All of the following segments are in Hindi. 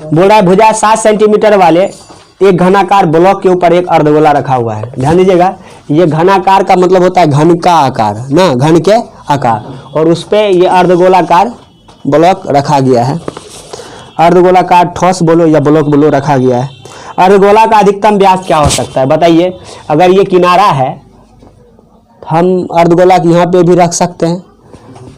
बोल रहा है भुजा 7 सेंटीमीटर वाले एक घनाकार ब्लॉक के ऊपर एक अर्धगोला रखा हुआ है। ध्यान दीजिएगा, ये घनाकार का मतलब होता है घन का आकार ना, घन के आकार, और उस पे ये अर्धगोलाकार ब्लॉक रखा गया है। अर्धगोलाकार ठोस बोलो या ब्लॉक बोलो रखा गया है। अर्धगोला का अधिकतम व्यास क्या हो सकता है बताइए। अगर ये किनारा है, हम अर्धगोला यहाँ पे भी रख सकते हैं,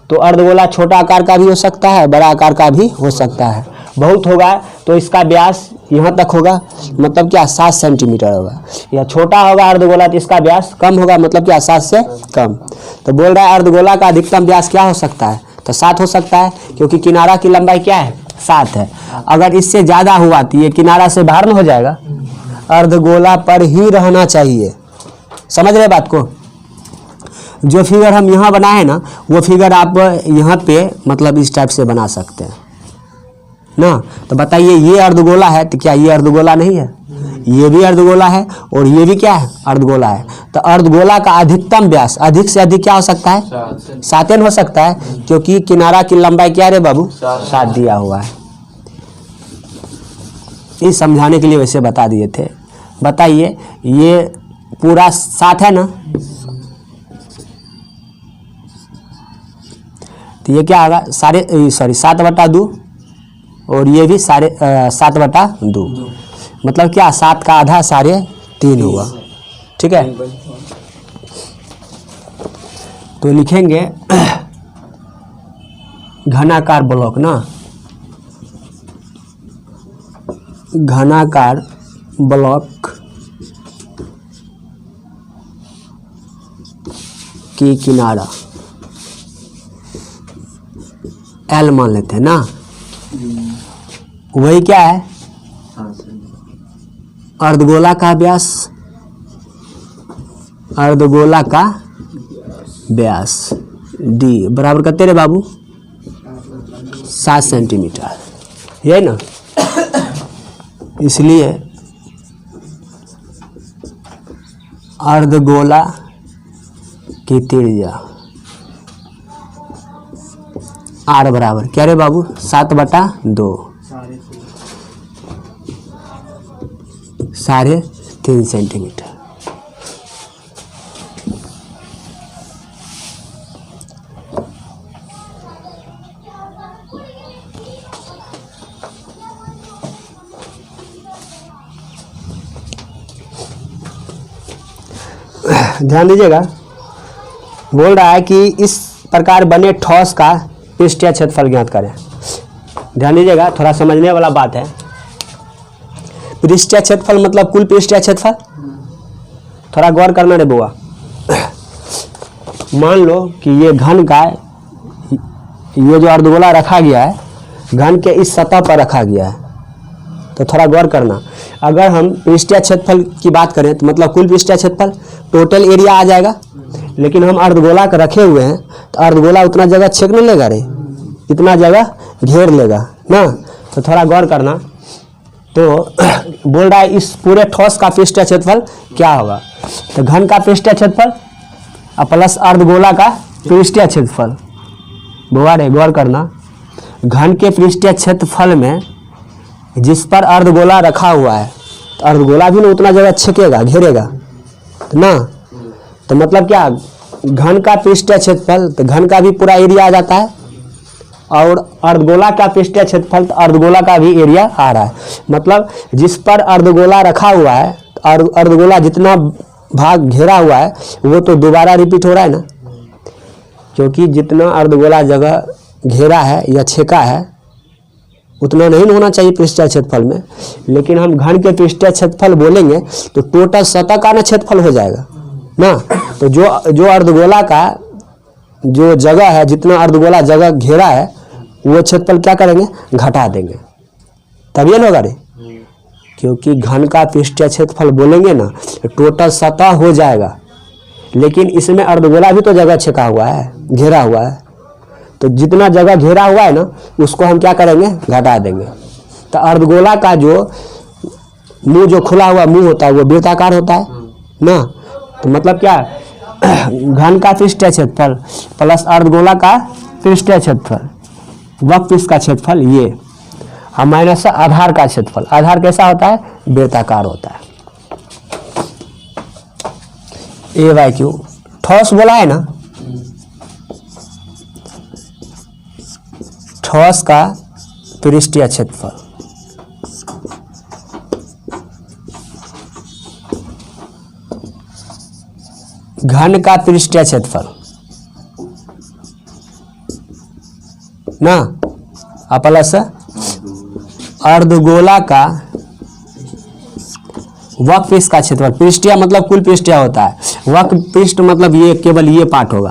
तो अर्धगोला छोटा आकार का भी हो सकता है, बड़ा आकार का भी हो सकता है। बहुत होगा तो इसका व्यास यहाँ तक होगा, मतलब क्या 7 सेंटीमीटर होगा, या छोटा होगा अर्धगोला तो इसका व्यास कम होगा, मतलब क्या 7 से कम। तो बोल रहा है अर्धगोला का अधिकतम व्यास क्या हो सकता है, तो 7 हो सकता है, क्योंकि किनारा की लंबाई क्या है 7 है। अगर इससे ज़्यादा हुआ तो ये किनारा से बाहर न हो जाएगा, अर्धगोला पर ही रहना चाहिए। समझ रहे बात को। जो फिगर हम यहाँ बनाए ना, वो फिगर आप यहाँ पे मतलब इस टाइप से बना सकते हैं ना। तो बताइए ये अर्धगोला है तो क्या ये अर्धगोला नहीं है, ये भी अर्धगोला है और ये भी क्या है अर्धगोला है। तो अर्धगोला का अधिकतम व्यास अधिक से अधिक क्या हो सकता है 7 हो सकता है, क्योंकि किनारा की लंबाई क्या रे बाबू 7 दिया हुआ है। इस समझाने के लिए वैसे बता दिए थे। बताइए ये पूरा 7 है ना, तो ये क्या होगा 7/2 और ये भी 7/2, मतलब क्या 7 का आधा 3.5 हुआ। ठीक है, तो लिखेंगे घनाकार ब्लॉक ना, घनाकार ब्लॉक की किनारा L मान लेते हैं ना, वही क्या है अर्धगोला का व्यास, अर्धगोला का व्यास D बराबर करते रे बाबू 7 सेंटीमीटर, ये ना। इसलिए अर्धगोला की त्रिज्या R बराबर क्या रे बाबू 7/2, 3.5 सेंटीमीटर। ध्यान दीजिएगा, बोल रहा है कि इस प्रकार बने ठोस का पृष्ठीय क्षेत्रफल ज्ञात करें। ध्यान दीजिएगा, थोड़ा समझने वाला बात है। पृष्ठीय क्षेत्रफल मतलब कुल पृष्ठीय क्षेत्रफल, थोड़ा गौर करना रे बुआ। मान लो कि ये घन का, ये जो अर्धगोला रखा गया है घन के इस सतह पर रखा गया है, तो थोड़ा गौर करना। अगर हम पृष्ठीय क्षेत्रफल की बात करें तो मतलब कुल पृष्ठीय क्षेत्रफल टोटल एरिया आ जाएगा, लेकिन हम अर्धगोला का रखे हुए हैं तो अर्धगोला उतना जगह छेक नहीं लेगा रे, इतना जगह घेर लेगा ना। तो थोड़ा गौर करना। तो बोल रहा है इस पूरे ठोस का पृष्ठीय क्षेत्रफल क्या होगा, तो घन का पृष्ठीय क्षेत्रफल और प्लस अर्धगोला का पृष्ठीय क्षेत्रफल। बुआ रे गौर करना, घन के पृष्ठीय क्षेत्रफल में जिस पर अर्धगोला रखा हुआ है तो अर्धगोला भी ना उतना जगह छेकेगा घेरेगा ना। तो मतलब क्या घन का पृष्ठीय क्षेत्रफल, तो घन का भी पूरा एरिया आ जाता है, और अर्धगोला का पृष्ठीय क्षेत्रफल तो अर्धगोला का भी एरिया आ रहा है। मतलब जिस पर अर्धगोला रखा हुआ है, अर्धगोला जितना भाग घेरा हुआ है वो तो दोबारा रिपीट हो रहा है ना, क्योंकि जितना अर्धगोला जगह घेरा है या छेका है उतना नहीं होना चाहिए पृष्ठीय क्षेत्रफल में। लेकिन हम घन के पृष्ठीय क्षेत्रफल बोलेंगे तो टोटल सतह का ना क्षेत्रफल हो जाएगा ना। तो जो अर्धगोला का जो जगह है, जितना अर्धगोला जगह घेरा है वो क्षेत्रफल क्या करेंगे घटा देंगे, तभी ना होगा रे। क्योंकि घन का पृष्ठीय क्षेत्रफल बोलेंगे ना तो टोटल सतह हो जाएगा, लेकिन इसमें अर्धगोला भी तो जगह छेका हुआ है, घेरा हुआ है। तो जितना जगह घेरा हुआ है ना उसको हम क्या करेंगे घटा देंगे। तो अर्धगोला का जो मुंह, जो खुला हुआ मुंह होता है वो वृत्ताकार होता है ना। तो मतलब क्या घन का पृष्ठीय क्षेत्रफल प्लस अर्धगोला का पृष्ठीय क्षेत्रफल, वक्र पृष्ठ का क्षेत्रफल ये, और माइनस आधार का क्षेत्रफल। आधार कैसा होता है? वृत्ताकार होता है। ए बाई क्यू ठोस बोला है ना, ठोस का पृष्ठीय क्षेत्रफल घन का पृष्ठीय क्षेत्रफल ना, प्लस अर्धगोला का वक्र पृष्ठ का क्षेत्रफल। पृष्ठीय मतलब कुल पृष्ठीय होता है, वक्र पृष्ठ मतलब ये केवल ये पार्ट होगा।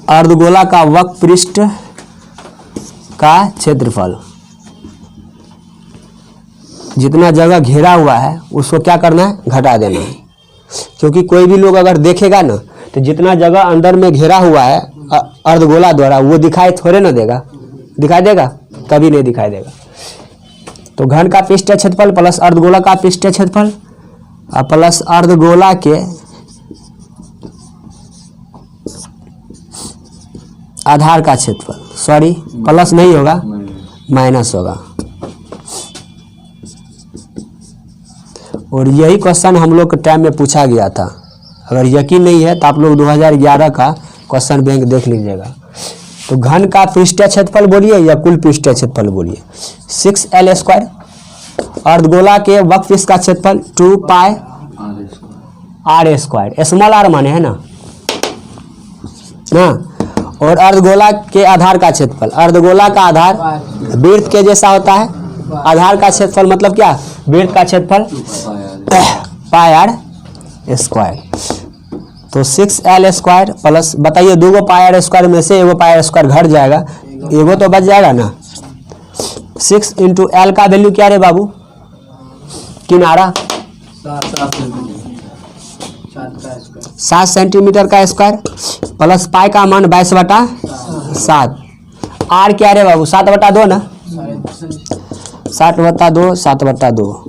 अर्धगोला का वक्र पृष्ठ का क्षेत्रफल, जितना जगह घेरा हुआ है उसको क्या करना है? घटा देना है। क्योंकि कोई भी लोग अगर देखेगा ना तो जितना जगह अंदर में घेरा हुआ है अर्धगोला द्वारा वो दिखाई थोड़े ना देगा। दिखाई देगा? कभी नहीं दिखाई देगा। तो घन का पृष्ठीय क्षेत्रफल प्लस अर्धगोला का पृष्ठीय क्षेत्रफल प्लस अर्धगोला के आधार का क्षेत्रफल, सॉरी प्लस नहीं होगा, माइनस होगा। और यही क्वेश्चन हम लोग के टाइम में पूछा गया था। अगर यकीन नहीं है तो आप लोग 2011 का क्वेश्चन बैंक देख लीजिएगा। तो घन का पृष्ठीय क्षेत्रफल बोलिए या कुल पृष्ठीय क्षेत्रफल बोलिए, 6L²। अर्धगोला के वक्र पृष्ठ का क्षेत्रफल 2πr²। स्मॉल आर माने है ना और अर्धगोला के आधार का क्षेत्रफल, अर्धगोला का आधार वृत्त के जैसा होता है। आधार का क्षेत्रफल मतलब क्या? वृत्त का क्षेत्रफल πr²। तो 6L² प्लस बताइए, दो πr² में से एगो πr² घट जाएगा, एगो तो बच जाएगा ना। 6 × L का वैल्यू क्या रे बाबू? किनारा 7 सेंटीमीटर का स्क्वायर प्लस पाई का मान 22/7। आर क्या रे बाबू? 7/2 ना, 7/2, 7/2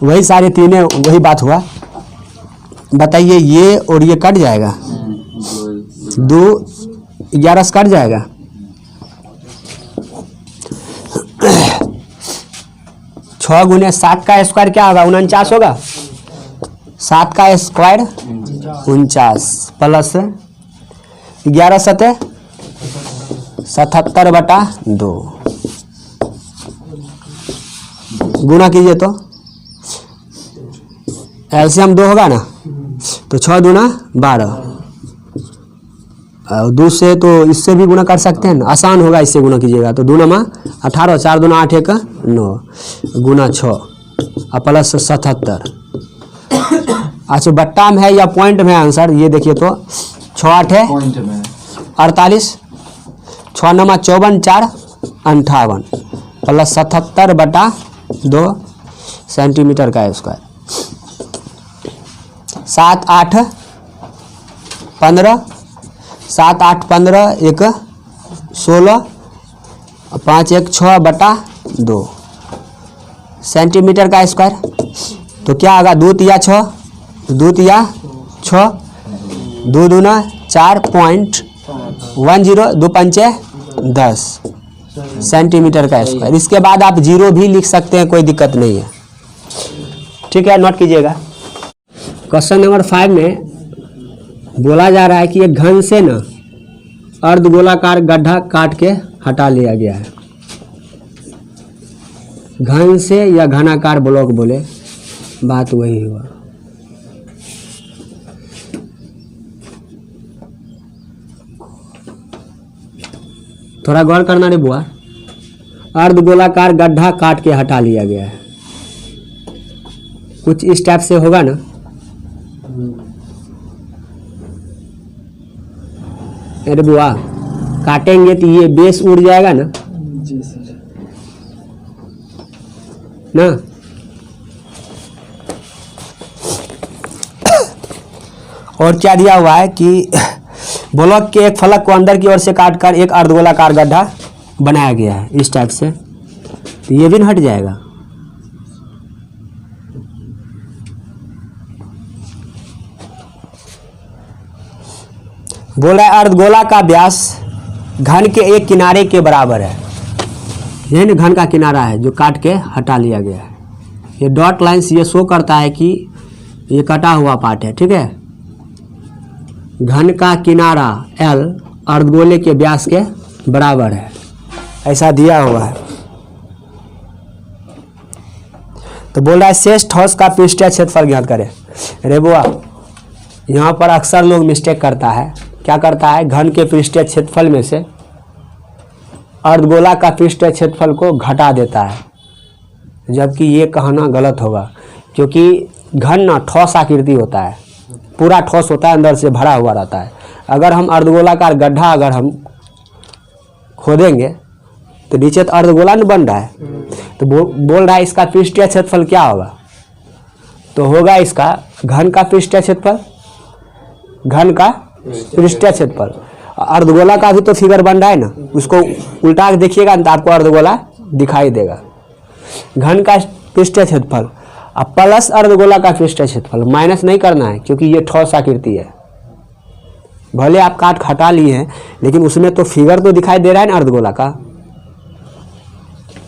वही सारे तीनों वही बात हुआ। बताइए ये और ये कट जाएगा, 2 11 से कट जाएगा। 6 × 7 का स्क्वायर क्या होगा? 49 होगा। 7 का स्क्वायर 49 प्लस 11 7 77/2 गुना कीजिए तो एलसीएम 2 होगा ना, तो 6 दूना 12 और 2 से तो इससे भी गुना कर सकते हैं ना, आसान होगा। इससे गुना कीजिएगा तो 2 नमा 18, 4 दूना 8 1 9 गुना 6 और प्लस 77। अच्छा बट्टा में है या पॉइंट में है आंसर? ये देखिए तो 6 8 है 48, 6 नमा 54, 4 58 प्लस 77/2 सेंटीमीटर का स्क्वायर। 7 8 15, 7 8 15 1 16 5 1 6/2 सेंटीमीटर का स्क्वायर। तो क्या होगा? 2 तिया 6, 2 तिया 6, 2 दूना 4.10, 2 पंचे 10 सेंटीमीटर का स्क्वायर। इसके बाद आप 0 भी लिख सकते हैं, कोई दिक्कत नहीं है। ठीक है, नोट कीजिएगा। क्वेश्चन नंबर 5 में बोला जा रहा है कि एक घन से ना अर्धगोलाकार गड्ढा काट के हटा लिया गया है। घन से या घनाकार ब्लॉक बोले, बात वही हुआ। थोड़ा गौर करना रे बुआ। अर्धगोलाकार गड्ढा काट के हटा लिया गया है, कुछ इस टाइप से होगा ना। अरे बुआ काटेंगे तो ये बेस उड़ जाएगा ना ना। और क्या दिया हुआ है कि ब्लॉक के एक फलक को अंदर की ओर से काटकर एक अर्धगोलाकार गड्ढा बनाया गया है इस टाइप से, तो ये भी हट जाएगा। बोल रहा है अर्धगोला का व्यास घन के एक किनारे के बराबर है। यही ना घन का किनारा है जो काट के हटा लिया गया है। ये डॉट लाइन्स ये शो करता है कि ये कटा हुआ पार्ट है, ठीक है। घन का किनारा L अर्धगोले के व्यास के बराबर है, ऐसा दिया हुआ है। तो बोल रहा है शेष ठोस का पृष्ठीय क्षेत्रफल ज्ञात करें। अरे बुआ, यहाँ पर अक्सर लोग मिस्टेक करता है। क्या करता है, घन के पृष्ठीय क्षेत्रफल में से अर्धगोला का पृष्ठीय क्षेत्रफल को घटा देता है, जबकि ये कहना गलत होगा, क्योंकि घन ना ठोस आकृति होता है, पूरा ठोस होता है, अंदर से भरा हुआ रहता है। अगर हम अर्धगोलाकार गड्ढा अगर हम खोदेंगे तो नीचे तो अर्धगोला नहीं बन रहा है। तो बोल रहा है इसका पृष्ठीय क्षेत्रफल क्या होगा, तो होगा इसका घन का पृष्ठीय क्षेत्रफल, घन का पृष्ठीय क्षेत्रफल। अर्धगोला का भी तो फिगर बन रहा है ना, उसको उल्टा के देखिएगा तो आपको अर्धगोला दिखाई देगा। घन का पृष्ठीय क्षेत्रफल अब प्लस अर्धगोला का पृष्ठीय क्षेत्रफल, माइनस नहीं करना है क्योंकि ये ठोस आकृति है। भले आप काट हटा लिए हैं लेकिन उसमें तो फिगर तो दिखाई दे रहा है ना अर्धगोला का।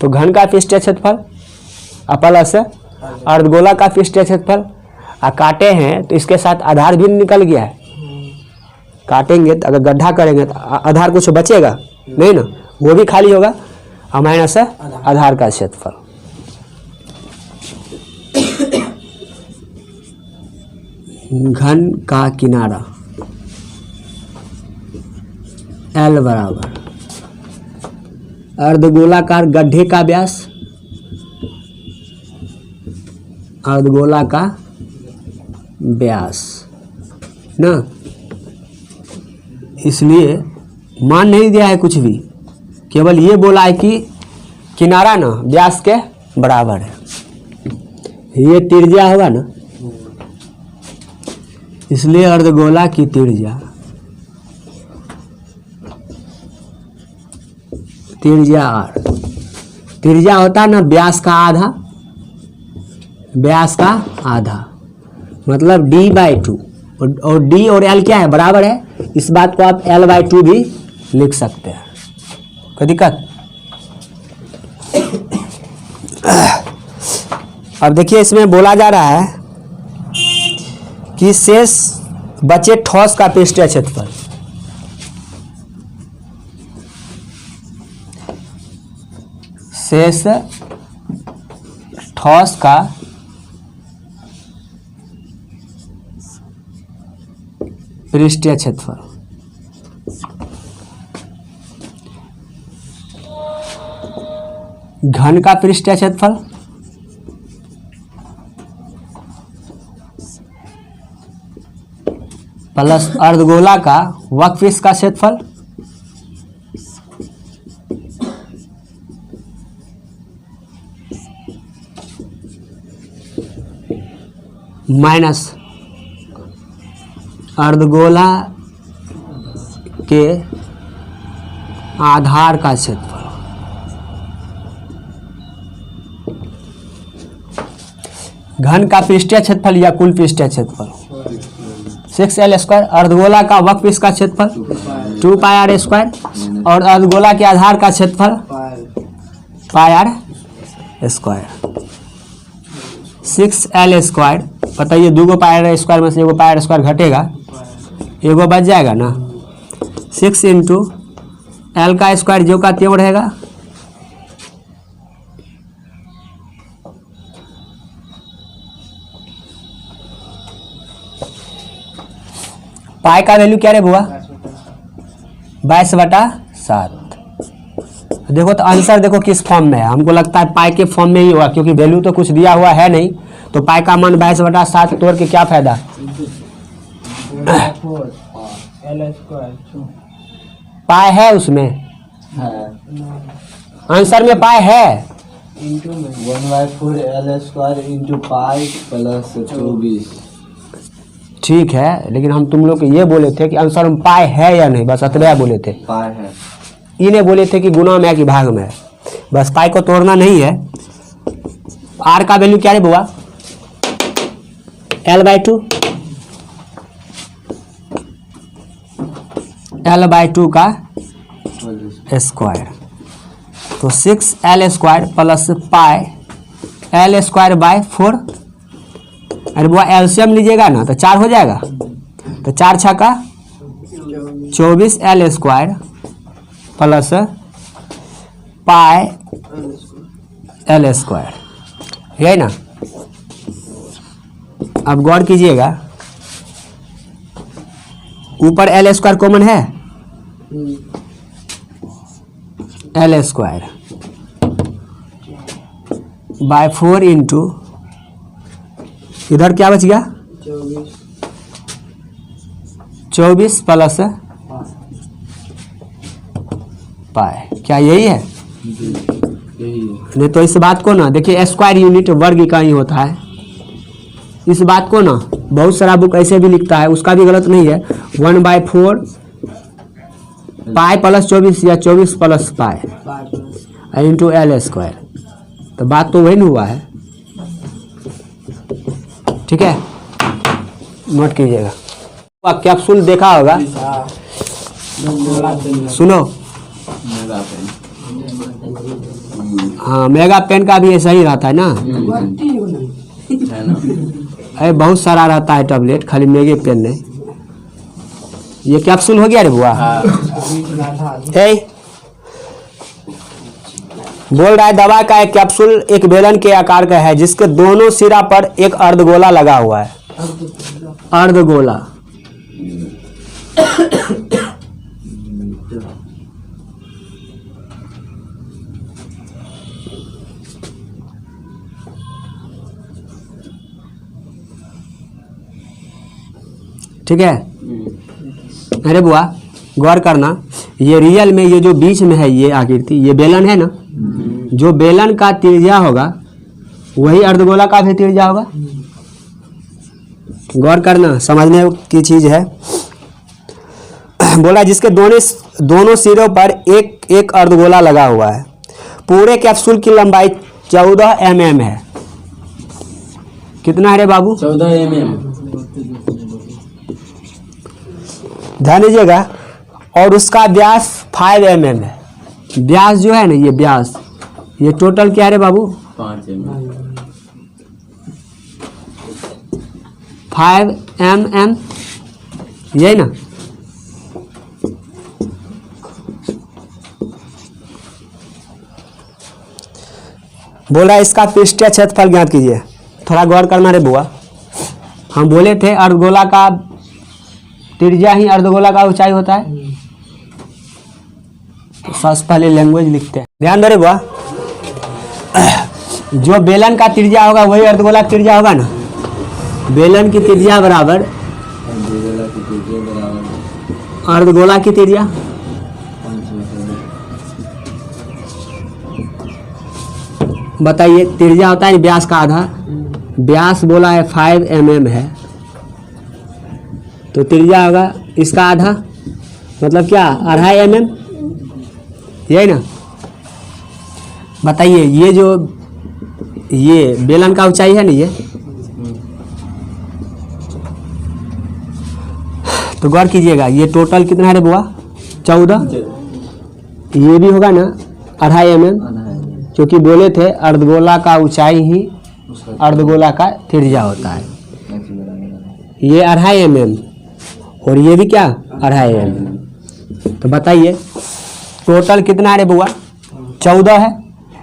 तो घन का पृष्ठीय क्षेत्रफल प्लस अर्धगोला का पृष्ठीय क्षेत्रफल, काटे हैं तो इसके साथ आधार भी निकल गया है। काटेंगे तो अगर गड्ढा करेंगे तो आधार कुछ बचेगा नहीं ना, वो भी खाली होगा, माइनस आधार का क्षेत्रफल। घन का किनारा L बराबर अर्धगोलाकार गड्ढे का व्यास, अर्धगोला का व्यास ना, इसलिए मान नहीं दिया है कुछ भी, केवल ये बोला है कि किनारा ना व्यास के बराबर है। ये त्रिज्या होगा ना, इसलिए अर्धगोला की त्रिज्या R, त्रिज्या होता है ना व्यास का आधा, व्यास का आधा मतलब d/2, और d और l क्या है, बराबर है। इस बात को आप l/2 भी लिख सकते हैं, कोई दिक्कत। अब देखिए इसमें बोला जा रहा है कि शेष बचे ठोस का पृष्ठीय क्षेत्रफल। शेष ठोस का पृष्ठीय क्षेत्रफल। घन का पृष्ठीय क्षेत्रफल प्लस अर्धगोला का वक्रपृष्ठ का क्षेत्रफल माइनस अर्धगोला के आधार का क्षेत्रफल। घन का पृष्ठीय क्षेत्रफल या कुल पृष्ठीय क्षेत्रफल 6L², अर्धगोला का वक्रपृष्ठ का क्षेत्रफल 2πr², और अर्धगोला के आधार का क्षेत्रफल πr²। 6L², बताइए दूगो πr² में से एगो πr² घटेगा, एगो बच जाएगा ना। 6 × L का स्क्वायर जो का त्यों रहेगा, पाई का वैल्यू क्या रे बुआ, 22/7। देखो तो आंसर देखो किस फॉर्म में है, हमको लगता है पाई के फॉर्म में ही होगा, क्योंकि वैल्यू तो कुछ दिया हुआ है नहीं, तो पाई का मान 22/7 तोड़ के क्या फायदा। पाई है उसमें, आंसर में पाई है 1/4L² पाई प्लस 24। ठीक है, लेकिन हम तुम लोग को ये बोले थे कि आंसर में पाई है या नहीं, बस अतः बोले थे। पाई है, इन्हें बोले थे कि गुना में है कि भाग में है, बस पाई को तोड़ना नहीं है। आर का वैल्यू क्या है बुआ, L/2, L/2 का स्क्वायर। तो 6l square plus pi l square by 4। अरे वो एलसीएम लीजिएगा ना तो 4 हो जाएगा। तो 4 छक्का 24l square plus pi l square, यही ना। अब गौर कीजिएगा, ऊपर l स्क्वायर कॉमन है, l स्क्वायर बाय 4 इंटू इधर क्या बच गया 24 प्लस पाई। क्या यही है? नहीं तो इस बात को ना देखिए, स्क्वायर यूनिट वर्ग इकाई होता है। इस बात को ना बहुत सारा बुक ऐसे भी लिखता है, उसका भी गलत नहीं है। 1/4 पाई प्लस 24 या 24 plus pi into l square. तो बात तो वही नहीं हुआ है, ठीक है, नोट कीजिएगा। कैप्सूल देखा होगा, सुनो। हाँ, मेगा पेन का भी ऐसा ही रहता है ना। अरे बहुत सारा रहता है टैबलेट, खाली मेगे पेन नहीं। ये कैप्सूल हो गया रे बुआ। बोल रहा है दवा का एक कैप्सूल एक बेलन के आकार का है जिसके दोनों सिरा पर एक अर्धगोला लगा हुआ है। अर्धगोला ठीक है। अरे बुआ गौर करना, ये रियल में ये जो बीच में है ये आकृति, ये बेलन है ना, जो बेलन का त्रिज्या होगा वही अर्धगोला का भी त्रिज्या होगा। गौर करना, समझने की चीज है। बोला जिसके दोनों सिरों पर एक एक अर्धगोला लगा हुआ है। पूरे कैप्सूल की लंबाई 14 mm है। कितना है रे बाबू? 14 mm। ध्यान दीजिएगा। और उसका व्यास 5 mm है। व्यास जो है ना, ये व्यास, ये टोटल क्या है रे बाबू? 5 mm। 5 mm, यही ना। बोल रहा है इसका पृष्ठीय क्षेत्रफल ज्ञात कीजिए। थोड़ा गौर करना रे बुआ, हम बोले थे अर्धगोला का त्रिज्या ही अर्धगोला का ऊंचाई होता है। तो सबसे पहले लैंग्वेज लिखते हैं, ध्यान दो रे बुआ। जो बेलन का त्रिज्या होगा वही अर्धगोला का त्रिज्या होगा ना। बेलन की त्रिज्या बराबर अर्धगोला की त्रिज्या। बताइए, त्रिज्या होता है व्यास का आधा। व्यास बोला है 5 mm है, तो त्रिज्या होगा इसका आधा, मतलब क्या 2.5 mm, यही ना। बताइए ये जो ये बेलन का ऊंचाई है ना, ये तो गौर कीजिएगा, ये टोटल कितना है रे बुआ? 14। ये भी होगा ना 2.5 mm, क्योंकि बोले थे अर्धगोला का ऊंचाई ही अर्धगोला का त्रिज्या होता है। ये 2.5 mm और ये भी क्या 2.5 mm। तो बताइए टोटल कितना है रे बुआ? 14 है।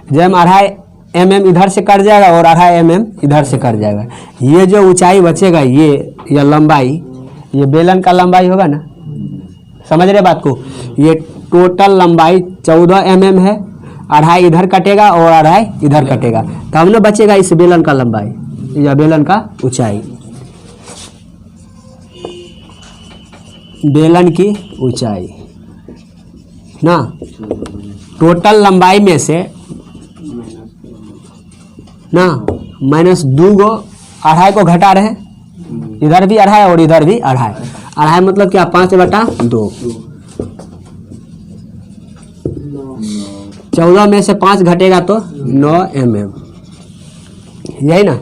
जब 2.5 mm इधर से कट जाएगा और 2.5 mm इधर से कट जाएगा, ये जो ऊंचाई बचेगा ये या लंबाई, ये बेलन का लंबाई होगा ना। समझ रहे बात को? ये टोटल लंबाई 14 mm है, 2.5 इधर कटेगा और 2.5 इधर कटेगा, तब ना बचेगा इस बेलन का लंबाई या बेलन का ऊंचाई। बेलन की ऊंचाई ना, टोटल लंबाई में से ना -2 गो 2.5 को घटा रहे, इधर भी 2.5 और इधर भी 2.5। 2.5 मतलब क्या 5/2। 14 में से 5 घटेगा तो 9 mm, यही ना।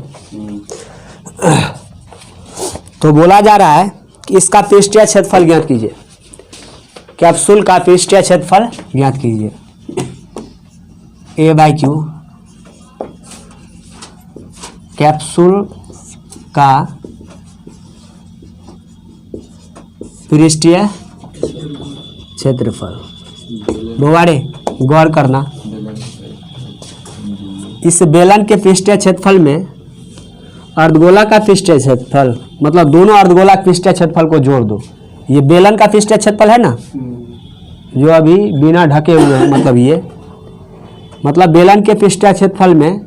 तो बोला जा रहा है कि इसका पृष्ठीय क्षेत्रफल ज्ञात कीजिए। कैप्सूल का पृष्ठीय क्षेत्रफल ज्ञात कीजिए। A/Q कैप्सूल का पृष्ठीय क्षेत्रफल। बोवारे गौर करना, इस बेलन के पृष्ठीय क्षेत्रफल में अर्धगोला का पृष्ठीय क्षेत्रफल, मतलब दोनों अर्धगोला के पृष्ठीय क्षेत्रफल को जोड़ दो। ये बेलन का पृष्ठीय क्षेत्रफल है ना, जो अभी बिना ढके हुए हैं, मतलब बेलन के पृष्ठीय क्षेत्रफल में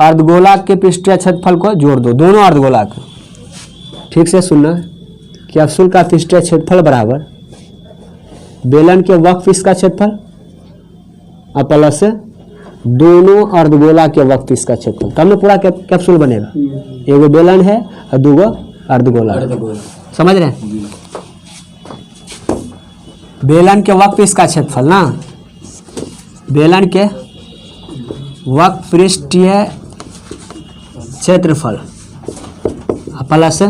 अर्धगोला के पृष्ठीय क्षेत्रफल को जोड़ दो, दोनों अर्धगोला का। ठीक से सुनना, कैप्सूल का पृष्ठीय क्षेत्रफल बराबर बेलन के वक्रपृष्ठ का क्षेत्रफल और प्लस दोनों अर्धगोला के वक्रपृष्ठ का क्षेत्रफल, तब ना पूरा कैप्सूल बनेगा। एगो बेलन है और दूगो अर्धगोला। समझ रहे हैं? बेलन के वक्रपृष्ठ का क्षेत्रफल ना, बेलन के वक्रपृष्ठीय क्षेत्रफल प्लस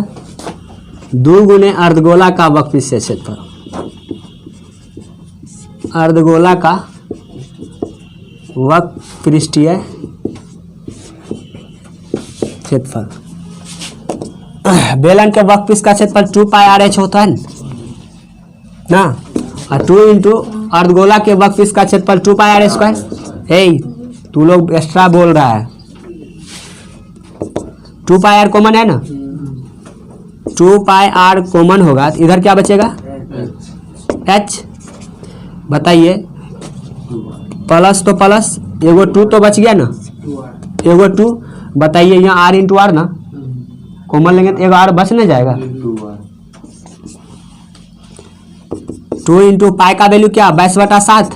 2 गुने अर्धगोला का वक्रपृष्ठीय क्षेत्रफल, अर्धगोला का वक्रपृष्ठीय क्षेत्रफल। बेलन के वक्रपृष्ठ का क्षेत्रफल 2πr/h होता है ना, और 2 इंटू अर्धगोला के वक्रपृष्ठ का क्षेत्रफल 2πr²। तू लोग एक्स्ट्रा बोल रहा है, 2πr कॉमन है ना, 2πr कॉमन होगा तो इधर क्या बचेगा, h। बताइए, प्लस तो प्लस, एगो 2 तो बच गया ना, एगो 2। बताइए यहाँ r इंटू आर ना, कॉमन लेंगे तो एगो r बच नहीं जाएगा। 2 इंटू पाई का वैल्यू क्या, 22/7।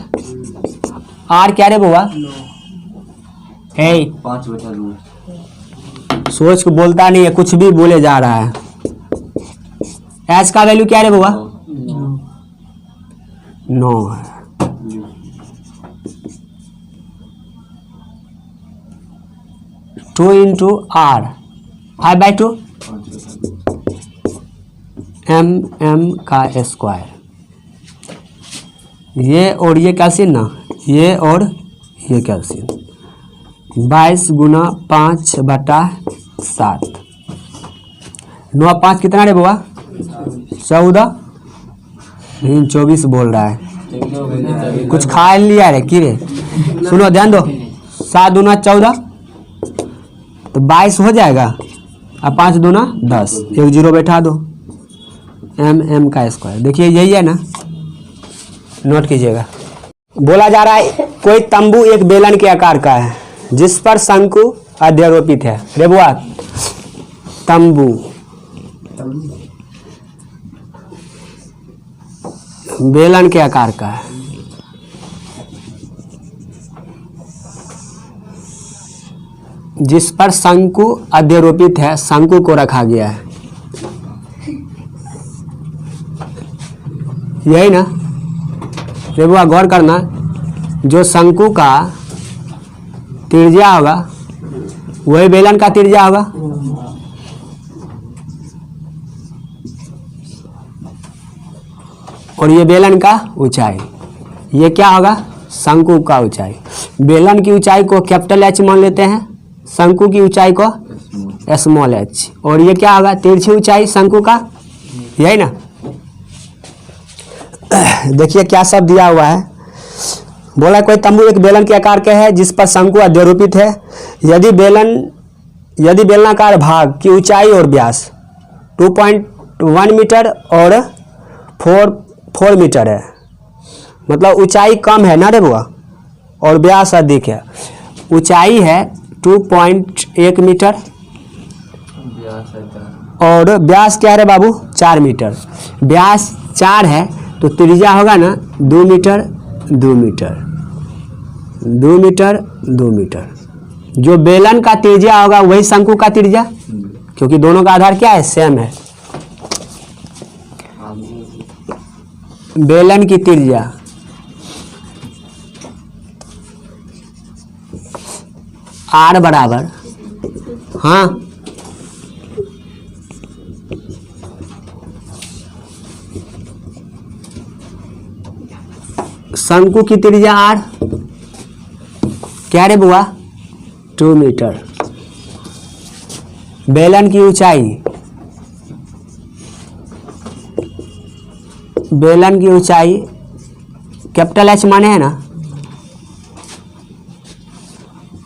r क्या रे बुआ, 5/2। सोच के बोलता नहीं है, कुछ भी बोले जा रहा है। h का वैल्यू क्या रे बुआ, 9 है। टू इंटू आर 5/2 mm का स्क्वायर। ये और ये कैल्सियम ना, ये और ये कैल्सियम, 22 गुना 5/7। 9 5 कितना रे बुआ, 14। लेकिन 24 बोल रहा है, कुछ खा लिया रे की रे। सुनो ध्यान दो, 7 दूना 14 तो 22 हो जाएगा, और 5 दूना 10, एक 0 बैठा दो, mm का स्क्वायर। देखिए यही है ना, नोट कीजिएगा। बोला जा रहा है कोई तंबू एक बेलन के आकार का है जिस पर शंकु अध्यारोपित है। रे बुआ, तंबू बेलन के आकार का है, जिस पर शंकु अध्यारोपित है, शंकु को रखा गया है। यही ना रे बुआ, गौर करना, जो शंकु का त्रिज्या होगा वही बेलन का त्रिज्या होगा। और ये बेलन का ऊंचाई, ये क्या होगा, शंकु का ऊंचाई। बेलन की ऊंचाई को कैपिटल H मान लेते हैं, शंकु की ऊंचाई को स्मॉल h। और ये क्या होगा, तिरछी ऊंचाई शंकु का, यही ना। देखिए क्या सब दिया हुआ है। बोला कोई तंबू एक बेलन के आकार के है जिस पर शंकु अध्यारोपित है। यदि बेलनाकार भाग की ऊंचाई और व्यास 2.1 मीटर और 4 मीटर है, मतलब ऊंचाई कम है ना रे बुआ और व्यास अधिक है। ऊंचाई है 2.1 मीटर और व्यास क्या है रे बाबू, 4 मीटर। व्यास 4 है तो त्रिज्या होगा ना 2 मीटर 2 मीटर 2 मीटर 2 मीटर। जो बेलन का त्रिज्या होगा वही शंकु का त्रिज्या, क्योंकि दोनों का आधार क्या है, सेम है। बेलन की त्रिज्या r बराबर, हाँ शंकु की त्रिज्या r क्या रे बुआ 2 मीटर। बेलन की ऊंचाई, बेलन की ऊंचाई कैपिटल H माने है ना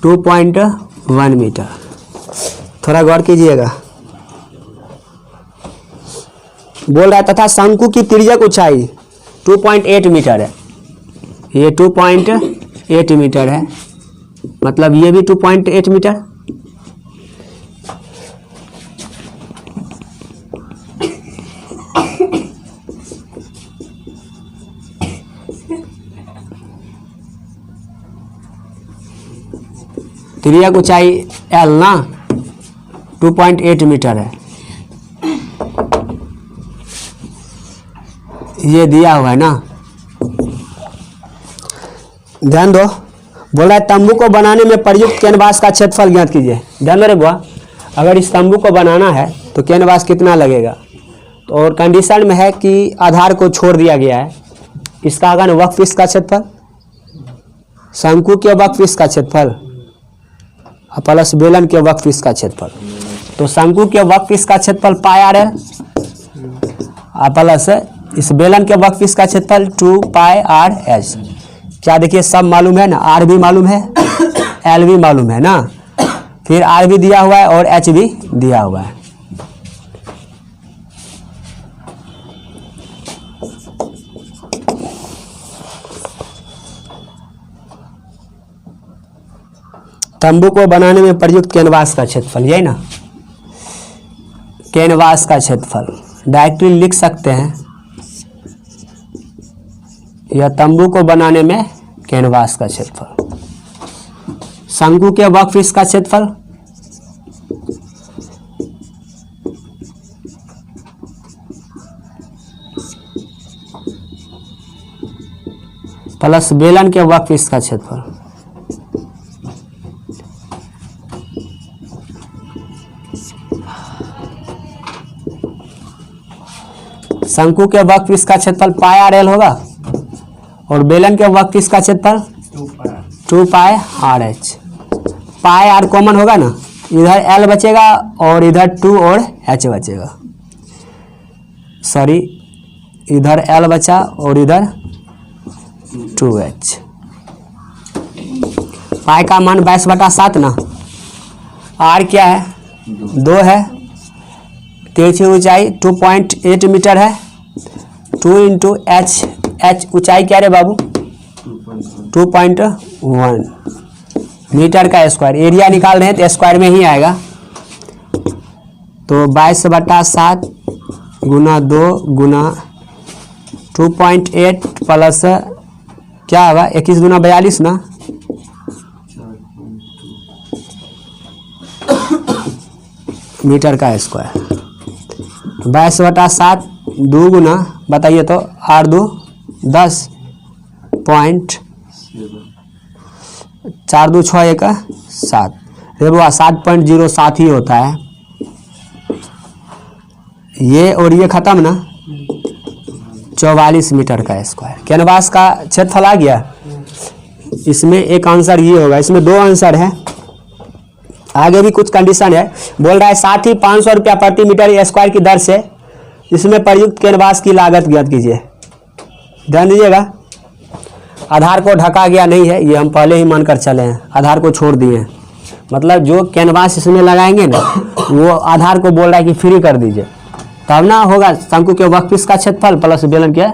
2.1 मीटर। थोड़ा गौर कीजिएगा। बोल रहा है तथा शंकु की तिर्यक ऊंचाई 2.8 मीटर है। ये 2.8 मीटर है, मतलब ये भी 2.8 मीटर। तिर्यक ऊंचाई L ना 2.8 मीटर है। ये दिया हुआ है ना। ध्यान दो, बोल रहा है तंबू को बनाने में प्रयुक्त कैनवास का क्षेत्रफल ज्ञात कीजिए। ध्यान दो रे बुआ, अगर इस तंबू को बनाना है तो कैनवास कितना लगेगा। तो और कंडीशन में है कि आधार को छोड़ दिया गया है। इसका अगर वर्कपीस का क्षेत्रफल, शंकु के वर्कपीस का क्षेत्रफल प्लस बेलन के वर्कपीस का क्षेत्रफल। तो शंकु के वर्कपीस का क्षेत्रफल पाई आर एल प्लस इस बेलन के वर्कपीस का क्षेत्रफल 2 पाई आर एच। क्या देखिए सब मालूम है ना, आर भी मालूम है, एल भी मालूम है ना, फिर आर भी दिया हुआ है और एच भी दिया हुआ है। तंबू को बनाने में प्रयुक्त कैनवास का क्षेत्रफल, यही ना कैनवास का क्षेत्रफल डायरेक्टली लिख सकते हैं। यह तंबू को बनाने में कैनवास का क्षेत्रफल, शंकु के वर्कपीस का क्षेत्रफल प्लस बेलन के वर्कपीस का क्षेत्रफल। शंकु के वर्कपीस का क्षेत्रफल पाई आर एल होगा और बेलन के वर्कपीस का क्षेत्रफल 2 pi R H. Pi R common होगा ना, इधर एल बचेगा और इधर 2 और एच बचेगा। सॉरी, इधर एल बचा और इधर 2h। पाई का मान 22/7 ना। आर क्या है 2 है। तिरछी ऊंचाई 2.8 मीटर है। 2 इंटू एच, एच ऊंचाई क्या रे बाबू 2.1 मीटर का स्क्वायर। एरिया निकाल रहे हैं तो स्क्वायर में ही आएगा। तो 22/7 गुना 2 गुना 2.8 प्लस क्या होगा 21 गुना 42 ना, मीटर का स्क्वायर। 22/7 2 गुना बताइए तो 8 2 10 पॉइंट 4 2 6 1 7 रेबुआ 7.07 ही होता है। ये और ये खत्म ना, 44 मीटर का स्क्वायर कैनवास का क्षेत्रफल आ गया। इसमें एक आंसर ये होगा, इसमें 2 आंसर है। आगे भी कुछ कंडीशन है। बोल रहा है साथ ही 500 रुपया प्रति मीटर स्क्वायर की दर से इसमें प्रयुक्त कैनवास की लागत ज्ञात कीजिए। ध्यान दीजिएगा, आधार को ढका गया नहीं है, ये हम पहले ही मानकर चले हैं। आधार को छोड़ दिए हैं, मतलब जो कैनवास इसमें लगाएंगे ना वो आधार को बोल रहा है कि फ्री कर दीजिए, तब ना होगा शंकु के वर्कपीस का क्षेत्रफल प्लस बेलन के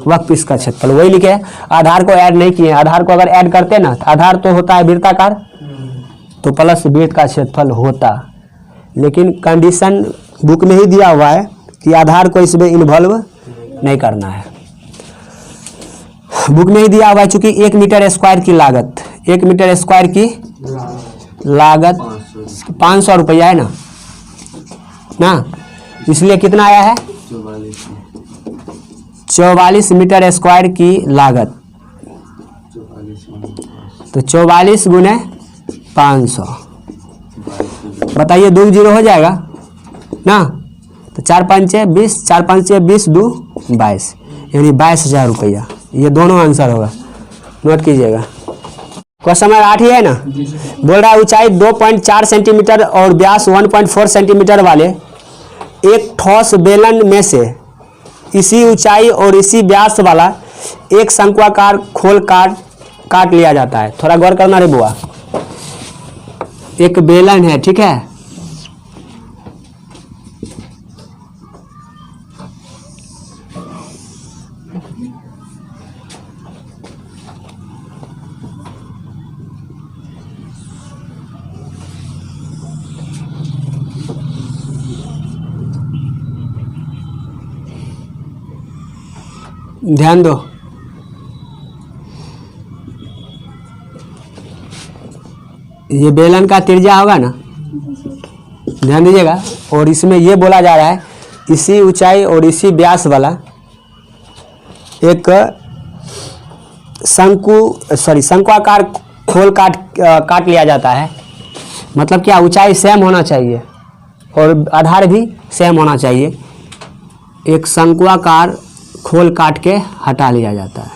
वर्कपीस का क्षेत्रफल। वही लिखे, आधार को ऐड नहीं किए। आधार को अगर ऐड करते ना, आधार तो होता है वृत्ताकार, तो प्लस वृत्त का क्षेत्रफल होता। लेकिन कंडीशन बुक में ही दिया हुआ है कि आधार को इसमें इन्वॉल्व नहीं करना है। बुक में ही दिया हुआ है चूंकि 1 मीटर स्क्वायर की लागत, 1 मीटर स्क्वायर की लागत 500 रुपया है ना, इसलिए कितना आया है 44 मीटर स्क्वायर की लागत। तो 44 गुने 500 बताइए 2 0 हो जाएगा ना। तो 4 5 20, 4 5 20 2 22, यानी 22,000 रुपया। ये दोनों आंसर होगा। नोट कीजिएगा। क्वेश्चन नंबर 8 ही है ना। बोल रहा है ऊंचाई 2.4 सेंटीमीटर और व्यास 1.4 सेंटीमीटर वाले एक ठोस बेलन में से इसी ऊंचाई और इसी व्यास वाला एक शंक्वाकार खोल काट लिया जाता है। थोड़ा गौर करना रे बुआ। एक बेलन है, ठीक है, ध्यान दो। ये बेलन का त्रिज्या होगा ना, ध्यान दीजिएगा। और इसमें ये बोला जा रहा है इसी ऊंचाई और इसी व्यास वाला एक शंक्वाकार खोल काट लिया जाता है। मतलब क्या, ऊंचाई सेम होना चाहिए और आधार भी सेम होना चाहिए। एक शंक्वाकार खोल काट के हटा लिया जाता है,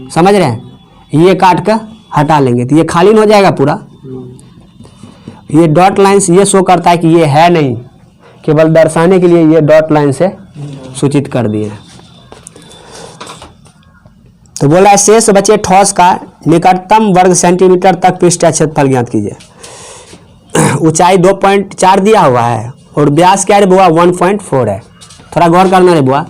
समझ रहे हैं। ये काट के हटा लेंगे तो ये खाली हो जाएगा पूरा। ये डॉट लाइन से ये शो करता है कि ये है नहीं, केवल दर्शाने के लिए ये डॉट लाइन से सूचित कर दिए। तो बोला है शेष बचे ठोस का निकटतम वर्ग सेंटीमीटर तक पृष्ठीय क्षेत्रफल ज्ञात कीजिए। ऊंचाई 2.4 दिया हुआ है और व्यास क्या है बुआ, 1.4 है। थोड़ा गौर करना रे बुआ।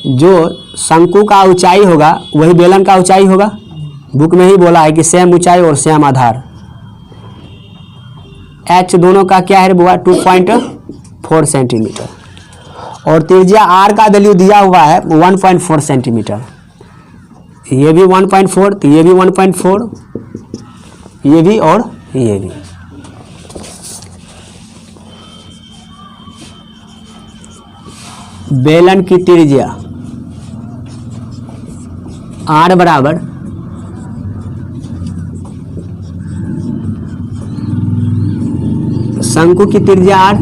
जो शंकु का ऊंचाई होगा वही बेलन का ऊंचाई होगा। बुक में ही बोला है कि सेम ऊंचाई और सेम आधार। एच दोनों का क्या है रे बुआ, 2.4 सेंटीमीटर और त्रिज्या आर का वैल्यू दिया हुआ है 1.4 सेंटीमीटर। ये भी 1.4 तो ये भी 1.4, ये भी और ये भी। बेलन की त्रिज्या आर बराबर शंकु की त्रिज्या आर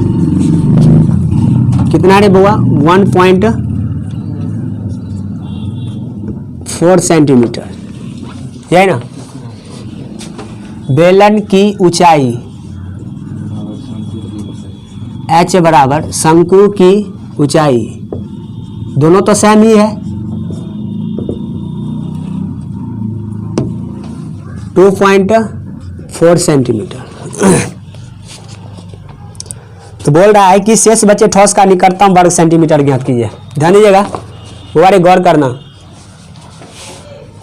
कितना रे बुआ, 1.4 सेंटीमीटर, है ना। बेलन की ऊंचाई h बराबर शंकु की ऊंचाई, दोनों तो सेम ही है, 2.4 सेंटीमीटर। तो बोल रहा है कि शेष बचे ठोस का निकटतम वर्ग सेंटीमीटर ज्ञात कीजिए। ध्यान दीजिएगा, वो गौर करना।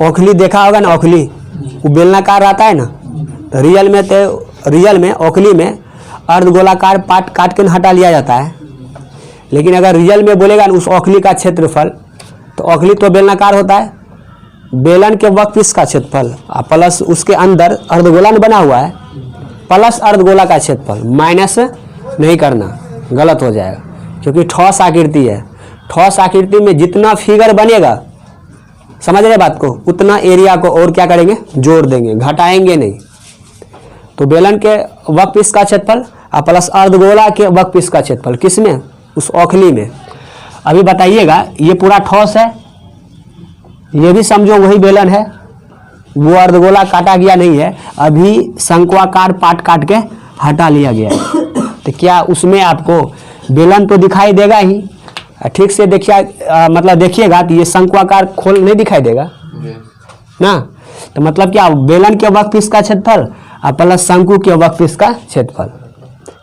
ओखली देखा होगा ना, ओखली वो बेलनाकार रहता है ना। तो रियल में ओखली में अर्धगोलाकार पार्ट काट के हटा लिया जाता है। लेकिन अगर रियल में बोलेगा ना उस ओखली का क्षेत्रफल, तो ओखली तो बेलनाकार होता है, बेलन के वर्कपीस का क्षेत्रफल प्लस उसके अंदर अर्धगोला बना हुआ है प्लस अर्धगोला का क्षेत्रफल, माइनस नहीं करना, गलत हो जाएगा। क्योंकि ठोस आकृति है, ठोस आकृति में जितना फिगर बनेगा, समझ रहे बात को, उतना एरिया को और क्या करेंगे, जोड़ देंगे, घटाएंगे नहीं। तो बेलन के वर्कपीस का क्षेत्रफल प्लस अर्धगोला के वर्कपीस का क्षेत्रफल, किसमें, उस ओखली में। अभी बताइएगा, ये पूरा ठोस है, ये भी समझो वही बेलन है, वो अर्धगोला काटा गया नहीं है, अभी शंक्वाकार पार्ट काट के हटा लिया गया है। तो क्या उसमें आपको बेलन तो दिखाई देगा ही, ठीक से देखिए, मतलब देखिएगा तो ये शंक्वाकार खोल नहीं दिखाई देगा ना। तो मतलब क्या, बेलन के वर्कपीस का क्षेत्रफल प्लस शंकु के वर्कपीस का क्षेत्रफल।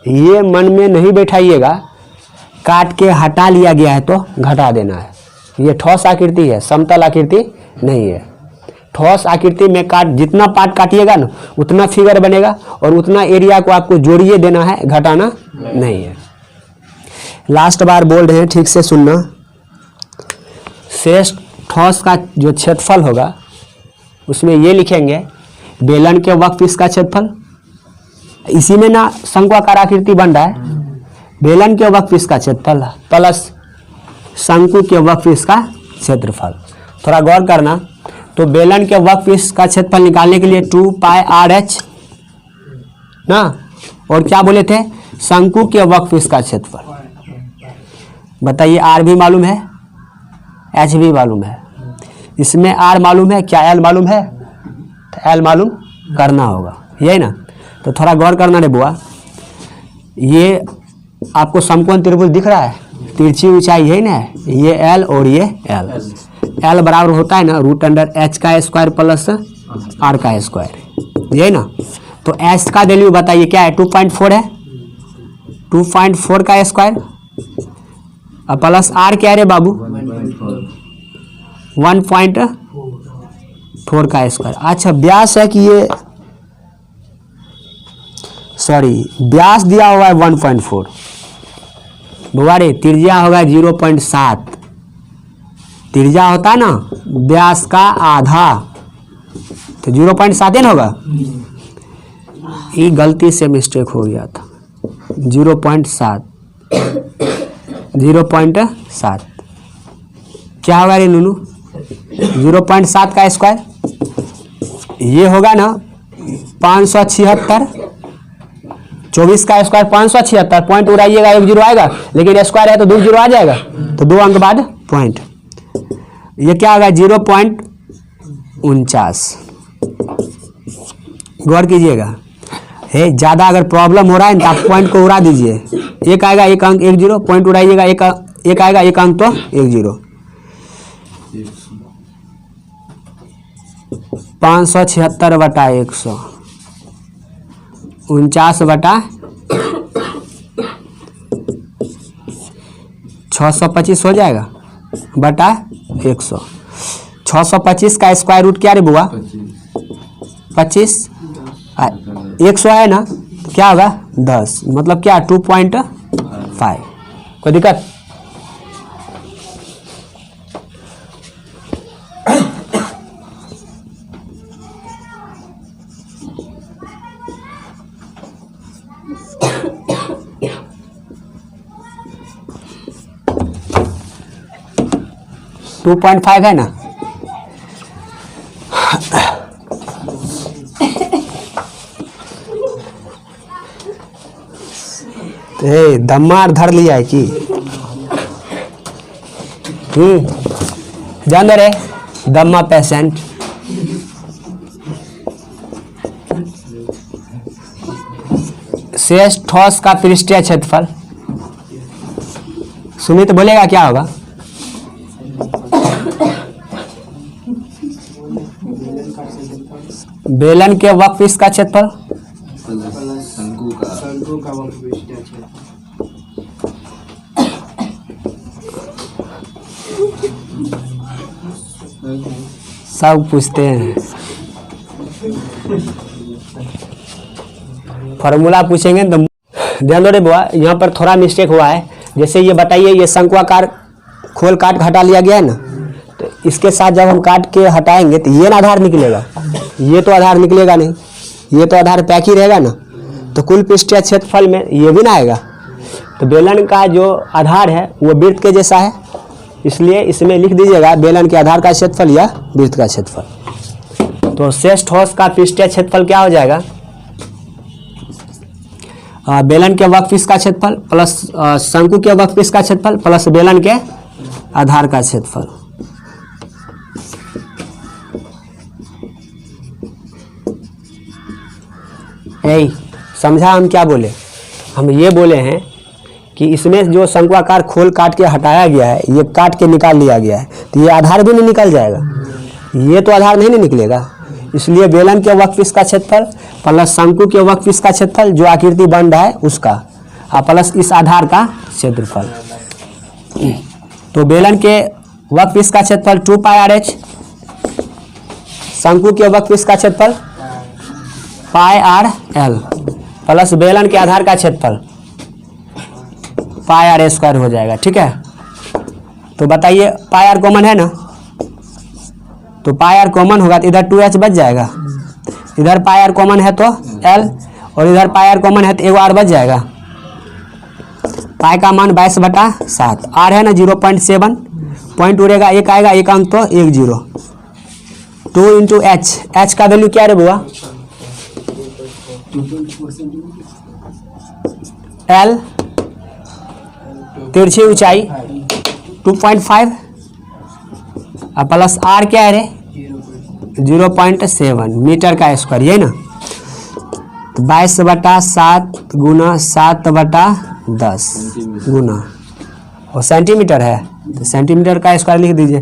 ये मन में नहीं बैठाइएगा, काट के हटा लिया गया है तो घटा देना है। ये ठोस आकृति है, समतल आकृति नहीं है। ठोस आकृति में जितना पार्ट काटिएगा ना उतना फिगर बनेगा और उतना एरिया को आपको जोड़िए देना है, घटाना नहीं है। लास्ट बार बोल रहे हैं, ठीक से सुनना। शेष ठोस का जो क्षेत्रफल होगा उसमें ये लिखेंगे बेलन के वर्कपीस का क्षेत्रफल, इसी में ना शंक्वाकार आकृति बन रहा है, बेलन के वर्कपीस का क्षेत्रफल प्लस शंकु के वर्कपीस का क्षेत्रफल। थोड़ा गौर करना। तो बेलन के वर्कपीस का क्षेत्रफल निकालने के लिए 2πr(h) ना, और क्या बोले थे, शंकु के वर्कपीस का क्षेत्रफल। बताइए, r भी मालूम है, h भी मालूम है, इसमें आर मालूम है, क्या एल मालूम है? तो एल मालूम करना होगा, यही ना। तो थोड़ा गौर करना रे बुआ, ये आपको समकोण त्रिभुज दिख रहा है, तिरछी ऊंचाई है ना, ये एल और ये एल। एल बराबर होता है ना √एच का स्क्वायर प्लस आर का स्क्वायर, यही ना। तो एच का वैल्यू बताइए क्या है? 2.4 है, 2.4 का स्क्वायर और प्लस आर क्या है रे बाबू? 1.4 का स्क्वायर। अच्छा व्यास है कि ये, सॉरी व्यास दिया हुआ है 1.4, बुआरे त्रिज्या होगा 0.7। त्रिज्या होता है ना व्यास का आधा, तो 0.7 ही ना होगा। ये गलती से मिस्टेक हो गया था, 0.7 0.7 क्या होगा रे नूनू? 0.7 का स्क्वायर ये होगा ना 576। 24 का स्क्वायर 576, पॉइंट उड़ाइएगा 1 0 आएगा, लेकिन स्क्वायर है तो 2 0 आ जाएगा, तो 2 अंक बाद पॉइंट। ये क्या होगा? 0.49। गौर कीजिएगा, है ज़्यादा अगर प्रॉब्लम हो रहा है ना तो आप पॉइंट को उड़ा दीजिए। एक आएगा 1 अंक 1 0, पॉइंट उड़ाइएगा, एक आएगा 1 अंक तो 1 0। 576 बटा 100, 49 बटा 625 हो जाएगा बटा 100। 625 का स्क्वायर रूट क्या रे बुआ? 25। 100 है ना, तो क्या होगा? 10, मतलब क्या 2.5। कोई दिक्कत? टू 2.5 है ना। दमार धर लिया है कि जान दे रे दम्मा पेशेंट। शेष ठोस का पृष्ठीय क्षेत्रफल सुमित बोलेगा क्या होगा? बेलन के वक्रपृष्ठ का क्षेत्रफल शंकु का वक्रपृष्ठीय क्षेत्रफल। सब पूछते हैं, फॉर्मूला पूछेंगे तो ध्यान दो रे बुआ। यहाँ पर थोड़ा मिस्टेक हुआ है। जैसे ये बताइए, ये शंक्वाकार खोल काट के हटा लिया गया है ना, तो इसके साथ जब हम काट के हटाएंगे तो ये ना आधार निकलेगा, ये तो आधार निकलेगा नहीं, ये तो आधार पैक ही रहेगा ना। तो कुल पृष्ठीय क्षेत्रफल में ये भी ना आएगा। तो बेलन का जो आधार है वो वृत्त के जैसा है, इसलिए इसमें लिख दीजिएगा बेलन के आधार का क्षेत्रफल या वृत्त का क्षेत्रफल। तो शेष ठोस का पृष्ठीय क्षेत्रफल क्या हो जाएगा? बेलन के वक्रपृष्ठ का क्षेत्रफल प्लस शंकु के वक्रपृष्ठ का क्षेत्रफल प्लस बेलन के आधार का क्षेत्रफल। यही समझा हम क्या बोले? हम ये बोले हैं कि इसमें जो शंक्वाकार खोल काट के हटाया गया है, ये काट के निकाल लिया गया है, तो ये आधार भी नहीं निकल जाएगा, ये तो आधार नहीं निकलेगा। इसलिए बेलन के वक्रपृष्ठ का क्षेत्रफल प्लस शंकु के वक्रपृष्ठ का क्षेत्रफल जो आकृति बन रहा है उसका, और प्लस इस आधार का क्षेत्रफल। तो बेलन के वक्रपृष्ठ का क्षेत्रफल 2πRH, शंकु के वक्रपृष्ठ का क्षेत्रफल πRL प्लस बेलन के आधार का क्षेत्रफल πr² हो जाएगा। ठीक है, तो बताइए πr कॉमन है ना, तो πr कॉमन होगा तो इधर 2h बच जाएगा, इधर πr कॉमन है तो l, और इधर πr कॉमन है तो एगो r बच जाएगा। पाई का मान 22/7, r है ना 0.7, पॉइंट उड़ेगा, एक आएगा, एक अंक तो 1 0। 2 × h, h का वैल्यू क्या है बुआ? l तिरछी ऊंचाई 2.5 और प्लस आर क्या है रे? 0.7 मीटर का स्क्वायर, यही ना। तो 22/7 गुना 7/10 गुना, और सेंटीमीटर है तो सेंटीमीटर का स्क्वायर लिख दीजिए।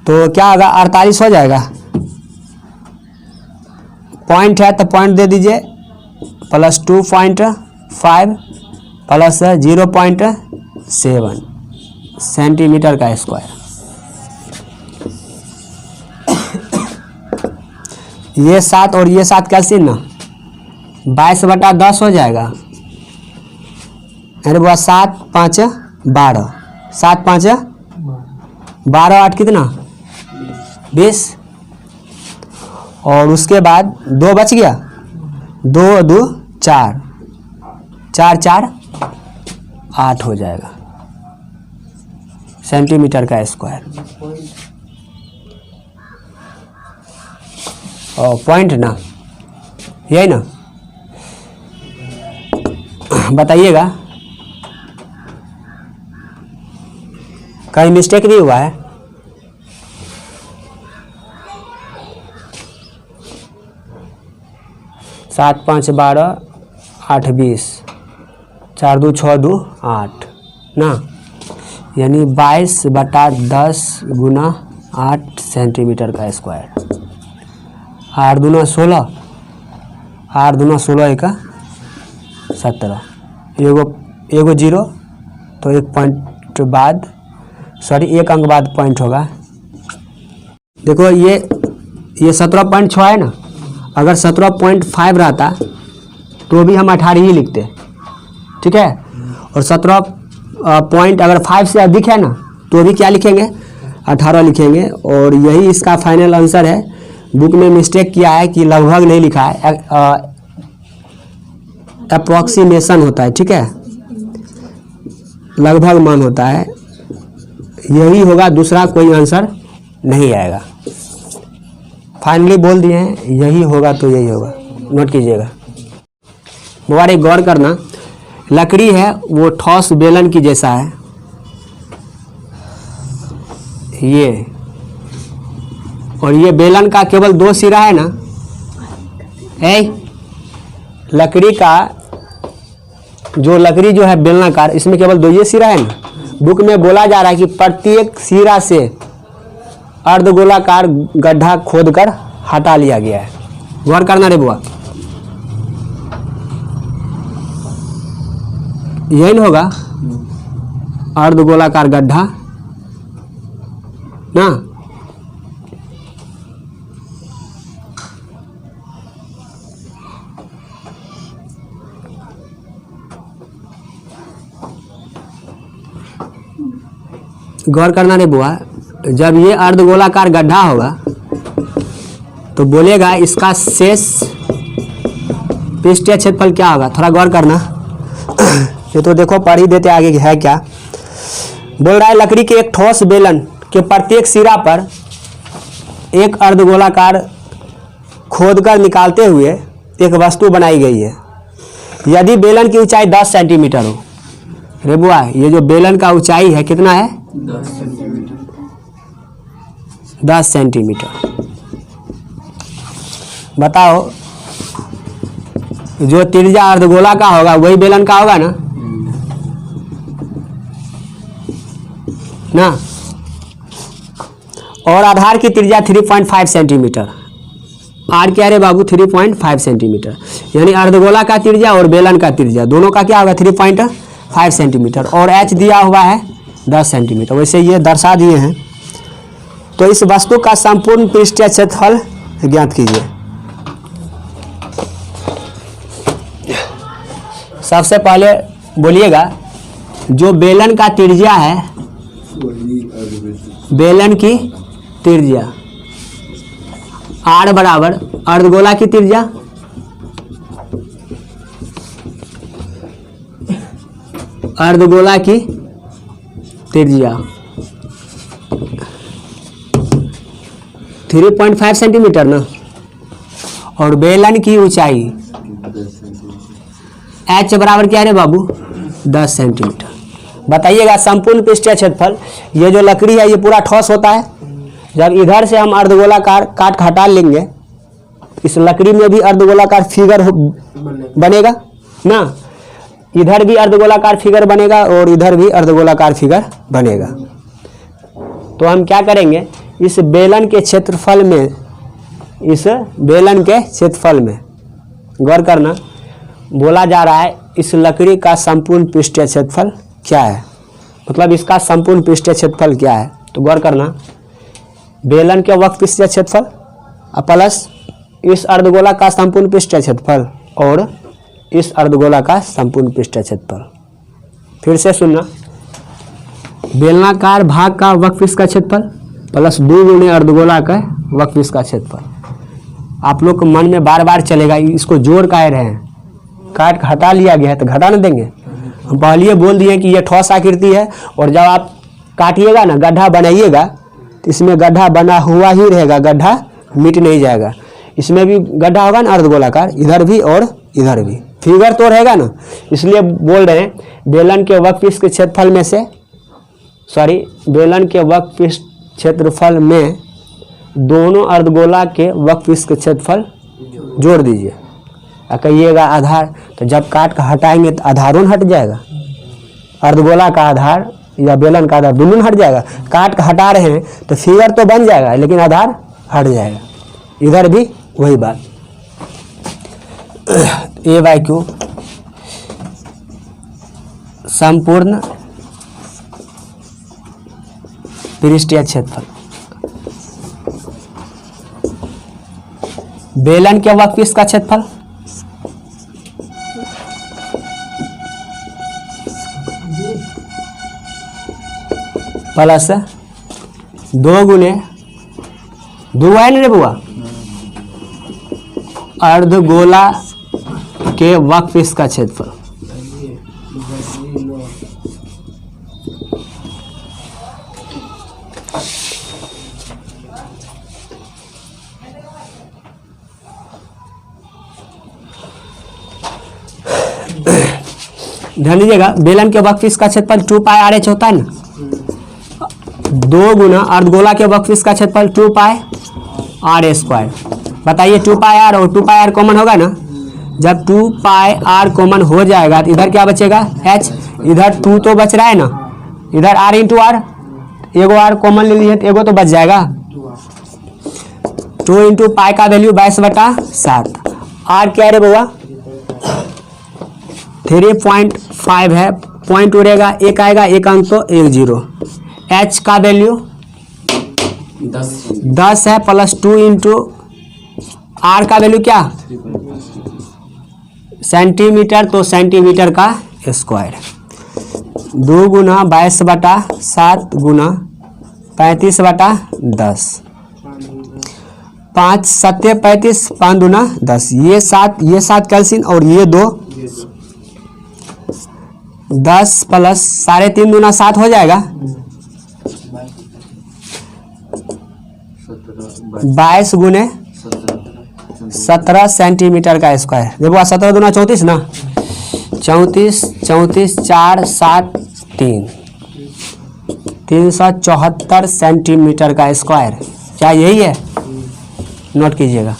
तो क्या होगा? 48 हो जाएगा। पॉइंट है तो पॉइंट दे दीजिए, प्लस 2.5 प्लस 0.7 सेंटीमीटर का स्क्वायर। ये 7 और ये 7 कैल्सियम ना, 22/10 हो जाएगा। अरे बुआ 7 5 12, 7 5 12, 8 कितना? 20। और उसके बाद 2 बच गया, 2 2 4, 4 4 8 हो जाएगा सेंटीमीटर का स्क्वायर। और पॉइंट ना, यही ना, बताइएगा कहीं मिस्टेक नहीं हुआ है? सात 5 12, 8 20, 4 2 6 2 8 ना, यानी 22/10 गुना 8 सेंटीमीटर का स्क्वायर। 8 दूना 16, 8 दूना 16 1 17, एगो 0 तो 1 पॉइंट बाद, सॉरी 1 अंक बाद पॉइंट होगा। देखो ये 17.6 है ना, अगर 17.5 रहता तो भी हम 18 ही लिखते, ठीक है। और 17 पॉइंट अगर 5 से अधिक है ना तो भी क्या लिखेंगे? 18 लिखेंगे। और यही इसका फाइनल आंसर है। बुक में मिस्टेक किया है कि लगभग नहीं लिखा है, अप्रॉक्सीमेशन होता है, ठीक है, लगभग मान होता है। यही होगा, दूसरा कोई आंसर नहीं आएगा। फाइनली बोल दिए हैं, यही होगा तो यही होगा, नोट कीजिएगा। मुबारक गौर करना, लकड़ी है वो ठोस बेलन की जैसा है, ये, और ये बेलन का केवल 2 सिरा है ना। लकड़ी का लकड़ी जो है बेलनाकार, इसमें केवल 2 ये सिरा है ना। बुक में बोला जा रहा है कि प्रत्येक सिरा से अर्धगोलाकार गड्ढा खोदकर हटा लिया गया है। गौर करना रे बुआ, यही न होगा अर्धगोलाकार गड्ढा ना। गौर करना रे बुआ, जब ये अर्धगोलाकार गड्ढा होगा तो बोलेगा इसका शेष पृष्ठीय क्षेत्रफल क्या होगा। थोड़ा गौर करना, ये तो देखो पढ़ ही देते आगे है क्या। बोल रहा है लकड़ी के एक ठोस बेलन के प्रत्येक सिरा पर एक अर्धगोलाकार खोदकर निकालते हुए एक वस्तु बनाई गई है। यदि बेलन की ऊंचाई 10 सेंटीमीटर हो, रे बुआ ये जो बेलन का ऊंचाई है कितना है? 10 सेंटीमीटर। 10 सेंटीमीटर। बताओ जो त्रिज्या अर्धगोला का होगा वही बेलन का होगा ना। और आधार की त्रिज्या 3.5 सेंटीमीटर। आर क्या है बाबू? 3.5 सेंटीमीटर। यानी अर्धगोला का त्रिज्या और बेलन का त्रिज्या दोनों का क्या होगा? 3.5 सेंटीमीटर। और एच दिया हुआ है 10 सेंटीमीटर। वैसे ये दर्शा दिए हैं। तो इस वस्तु का संपूर्ण पृष्ठीय क्षेत्रफल ज्ञात कीजिए। सबसे पहले बोलिएगा जो बेलन का त्रिज्या है, बेलन की त्रिज्या आर बराबर अर्धगोला की त्रिज्या की त्रिज्या 3.5 सेंटीमीटर ना। और बेलन की ऊंचाई एच बराबर क्या है बाबू? 10 सेंटीमीटर। बताइएगा संपूर्ण पृष्ठीय क्षेत्रफल, ये जो लकड़ी है ये पूरा ठोस होता है, जब इधर से हम अर्धगोलाकार काट के हटा लेंगे, इस लकड़ी में भी अर्धगोलाकार फिगर बनेगा ना, इधर भी अर्धगोलाकार फिगर बनेगा और इधर भी अर्धगोलाकार फिगर बनेगा। तो हम क्या करेंगे, इस बेलन के क्षेत्रफल में, इस बेलन के क्षेत्रफल में गौर करना, बोला जा रहा है इस लकड़ी का संपूर्ण पृष्ठीय क्षेत्रफल क्या है, मतलब इसका संपूर्ण पृष्ठीय क्षेत्रफल क्या है। तो गौर करना, बेलन के वक्र पृष्ठीय क्षेत्रफल प्लस इस अर्धगोला का संपूर्ण पृष्ठीय क्षेत्रफल और इस अर्धगोला का संपूर्ण पृष्ठीय क्षेत्रफल। फिर से सुनना, बेलनाकार भाग का वक्र पृष्ठ का क्षेत्रफल प्लस 2 गुणे अर्धगोला का वक्र पृष्ठ का क्षेत्रफल। आप लोग को मन में बार बार चलेगा, इसको जोड़ का रहे हैं, काट के हटा लिया गया है तो घटा न देंगे। हम पहले बोल दिए कि ये ठोस आकृति है, और जब आप काटिएगा ना, गड्ढा बनाइएगा, तो इसमें गड्ढा बना हुआ ही रहेगा, गड्ढा मिट नहीं जाएगा। इसमें भी गड्ढा होगा ना अर्धगोलाकार, इधर भी और इधर भी, फिगर तो रहेगा ना। इसलिए बोल रहे हैं बेलन के वक्र पृष्ठ के क्षेत्रफल में से, बेलन के वक्र पृष्ठ क्षेत्रफल में दोनों अर्धगोला के वक्र पृष्ठ के क्षेत्रफल जोड़ दीजिए। कहिएगा आधार, तो जब काट कर हटाएंगे तो आधारों हट जाएगा, अर्धगोला का आधार या बेलन का आधार दोनों हट जाएगा। काट कर हटा रहे हैं तो फिगर तो बन जाएगा लेकिन आधार हट जाएगा। इधर भी वही बात, A/Q संपूर्ण पृष्ठीय क्षेत्रफल, बेलन के वक्र पृष्ठ का क्षेत्रफल प्लस 2 गुणे 2 है ना रे बुआ, अर्धगोला के वक्र पृष्ठ का क्षेत्रफल। ध्यान दीजिएगा, बेलन के वक्र पृष्ठ का क्षेत्रफल 2πr/h होता है ना, 2 गुना अर्धगोला के वक्र पृष्ठ का क्षेत्रफल 2πr²। बताइए 2πr और 2πr कॉमन होगा ना, जब 2πr कॉमन हो जाएगा तो इधर क्या बचेगा h, इधर 2 तो बच रहा है ना, इधर r इंटू आर, एगो r कॉमन ले लीजिए तो एगो तो बच जाएगा। 2 इंटू पाई का वैल्यू 22/7, r क्या है बउआ 3.5 है, पॉइंट उड़ेगा, एक आएगा, एक अंक तो 1 0। h का वैल्यू 10 है, प्लस 2 इंटू r का वैल्यू क्या सेंटीमीटर, तो सेंटीमीटर का स्क्वायर। 2 गुना 22/7 गुना 35/10, 5 7 35, 5 दूना 10, ये 7 कैल्सियम और ये 2 10 प्लस 3.5 दूना 7 हो जाएगा, 22 गुने 17 सेंटीमीटर का स्क्वायर। देखो 17 दूना 34 ना, 34 4 7 3 374 सेंटीमीटर का स्क्वायर। क्या यही है? नोट कीजिएगा।